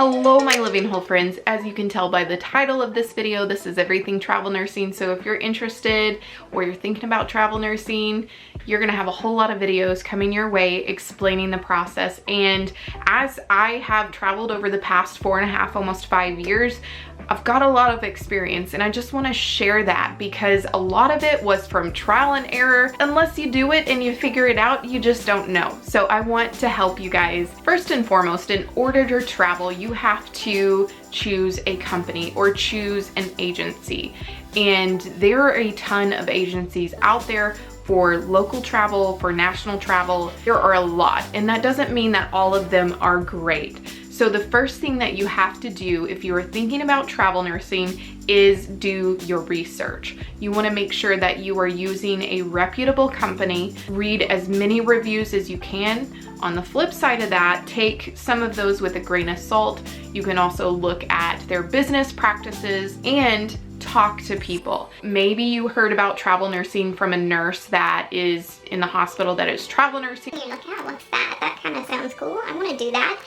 Hello my living whole friends. As you can tell by the title of this video, this is everything travel nursing. So if you're interested or you're thinking about travel nursing, you're gonna have a whole lot of videos coming your way explaining the process. And as I have traveled over the past 4.5, almost 5 years, I've got a lot of experience and I just want to share that because a lot of it was from trial and error. Unless you do it and you figure it out, you just don't know. So I want to help you guys. First and foremost, in order to travel, you have to choose a company or choose an agency. And there are a ton of agencies out there for local travel, for national travel. There are a lot, and that doesn't mean that all of them are great. So the first thing that you have to do if you are thinking about travel nursing is do your research. You want to make sure that you are using a reputable company. Read as many reviews as you can. On the flip side of that, take some of those with a grain of salt. You can also look at their business practices and talk to people. Maybe you heard about travel nursing from a nurse that is in the hospital that is travel nursing. You look at, what's that? That kind of sounds cool. I want to do that.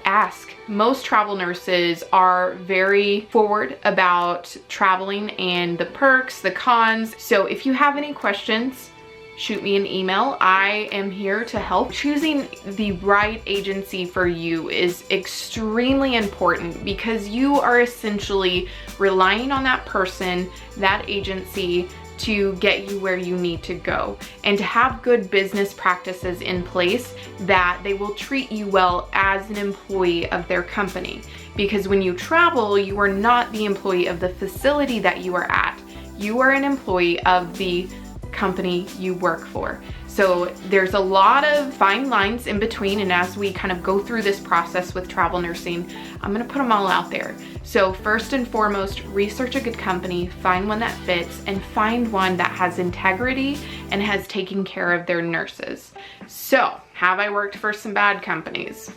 Ask. Most travel nurses are very forward about traveling and the perks, the cons. So if you have any questions, shoot me an email. I am here to help. Choosing the right agency for you is extremely important because you are essentially relying on that person, that agency, to get you where you need to go, and to have good business practices in place that they will treat you well as an employee of their company. Because when you travel, you are not the employee of the facility that you are at. You are an employee of the company you work for. So there's a lot of fine lines in between, and as we kind of go through this process with travel nursing, I'm gonna put them all out there. So first and foremost, research a good company, find one that fits, and find one that has integrity and has taken care of their nurses. So, have I worked for some bad companies?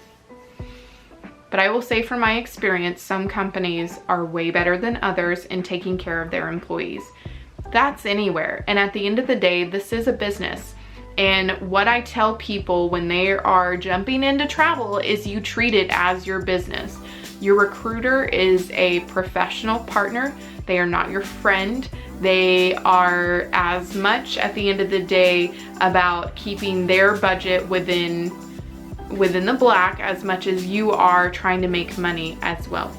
But I will say from my experience, some companies are way better than others in taking care of their employees. That's anywhere. And at the end of the day, this is a business. And what I tell people when they are jumping into travel is you treat it as your business. Your recruiter is a professional partner. They are not your friend. They are as much at the end of the day about keeping their budget within the black as much as you are trying to make money as well.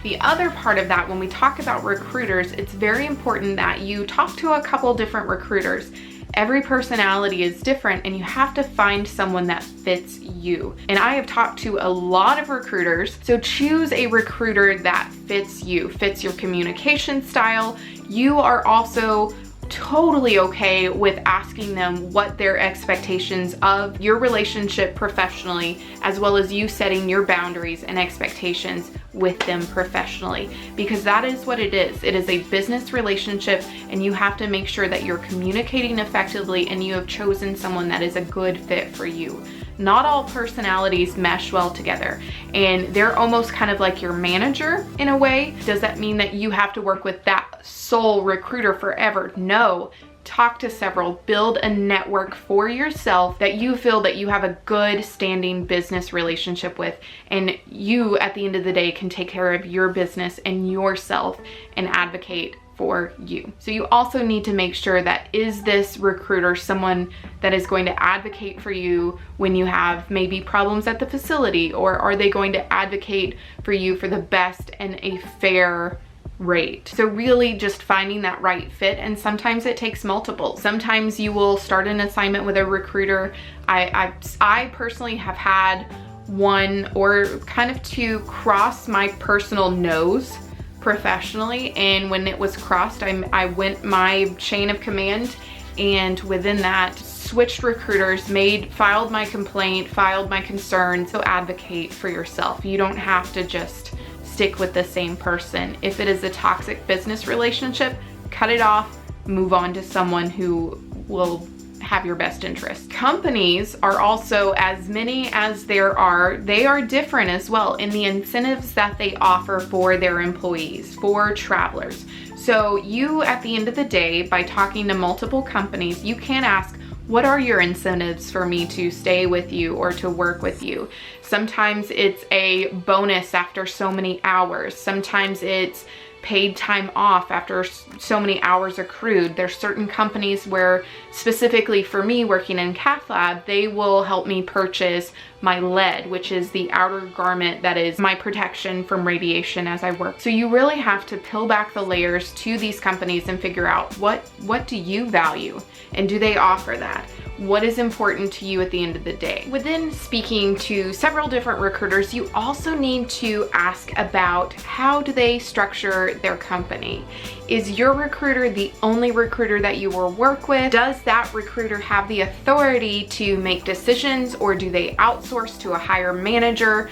The other part of that, when we talk about recruiters, it's very important that you talk to a couple different recruiters. Every personality is different and you have to find someone that fits you. And I have talked to a lot of recruiters, so choose a recruiter that fits you, fits your communication style. You are also totally okay with asking them what their expectations of your relationship professionally, as well as you setting your boundaries and expectations with them professionally, because that is what it is. It is a business relationship and you have to make sure that you're communicating effectively and you have chosen someone that is a good fit for you. Not all personalities mesh well together, and they're almost kind of like your manager in a way. Does that mean that you have to work with that sole recruiter forever? No. Talk to several, build a network for yourself that you feel that you have a good standing business relationship with, and you at the end of the day can take care of your business and yourself and advocate for you. So you also need to make sure that is this recruiter someone that is going to advocate for you when you have maybe problems at the facility, or are they going to advocate for you for the best and a fair rate? So really just finding that right fit, and sometimes it takes multiple. Sometimes you will start an assignment with a recruiter. I personally have had one or kind of two cross my personal nose professionally, and when it was crossed, I went my chain of command, and within that switched recruiters, filed my complaint, filed my concerns. So advocate for yourself. You don't have to just stick with the same person. If it is a toxic business relationship, cut it off, move on to someone who will have your best interest. Companies are also, as many as there are, they are different as well in the incentives that they offer for their employees, for travelers. So you, at the end of the day, by talking to multiple companies, you can ask, What are your incentives for me to stay with you or to work with you? Sometimes it's a bonus after so many hours. Sometimes it's paid time off after so many hours accrued. There's certain companies where, specifically for me working in cath lab, they will help me purchase my lead, which is the outer garment that is my protection from radiation as I work. So you really have to peel back the layers to these companies and figure out what do you value, and do they offer that? What is important to you at the end of the day? Within speaking to several different recruiters, you also need to ask about how do they structure their company. Is your recruiter the only recruiter that you will work with? Does that recruiter have the authority to make decisions, or do they outsource to a higher manager?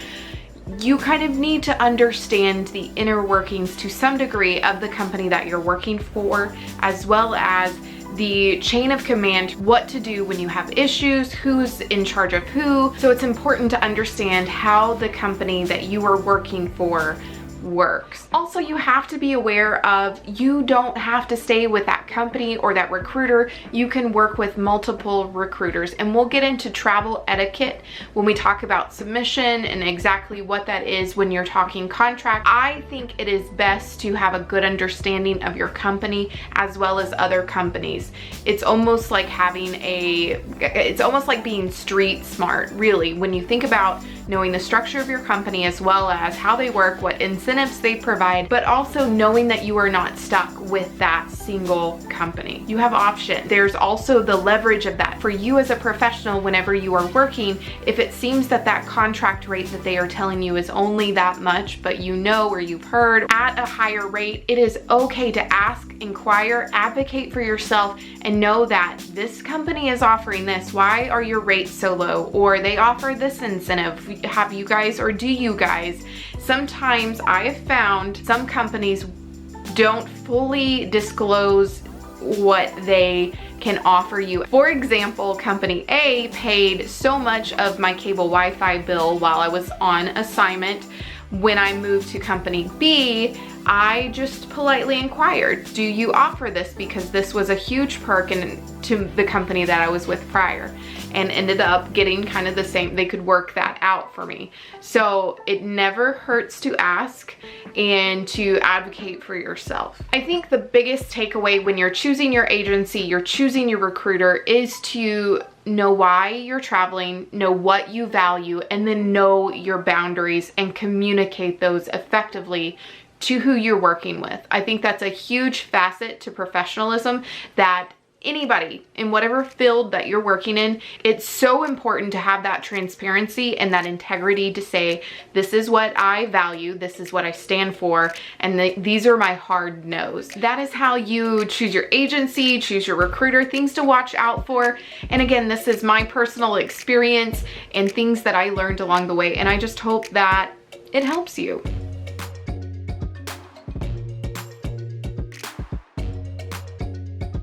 You kind of need to understand the inner workings to some degree of the company that you're working for, as well as the chain of command, what to do when you have issues, who's in charge of who. So it's important to understand how the company that you are working for works. Also, you have to be aware of, you don't have to stay with that company or that recruiter. You can work with multiple recruiters, and we'll get into travel etiquette when we talk about submission and exactly what that is when you're talking contract. I think it is best to have a good understanding of your company as well as other companies. It's almost like it's almost like being street smart, really, when you think about knowing the structure of your company as well as how they work, what incentives they provide, but also knowing that you are not stuck with that single company. You have options. There's also the leverage of that for you as a professional whenever you are working. If it seems that that contract rate that they are telling you is only that much, but you know or you've heard at a higher rate, it is okay to ask, inquire, advocate for yourself, and know that this company is offering this. Why are your rates so low? Or they offer this incentive. Have you guys, or do you guys? Sometimes I have found some companies don't fully disclose what they can offer you. For example, company A paid so much of my cable Wi-Fi bill while I was on assignment. When I moved to company B, I just politely inquired, do you offer this? Because this was a huge perk to the company that I was with prior, and ended up getting kind of the same. They could work that out for me. So it never hurts to ask and to advocate for yourself. I think the biggest takeaway when you're choosing your agency, you're choosing your recruiter, is to know why you're traveling, know what you value, and then know your boundaries and communicate those effectively to who you're working with. I think that's a huge facet to professionalism that anybody in whatever field that you're working in, it's so important to have that transparency and that integrity to say, this is what I value, this is what I stand for, and these are my hard no's. That is how you choose your agency, choose your recruiter, things to watch out for. And again, this is my personal experience and things that I learned along the way, and I just hope that it helps you.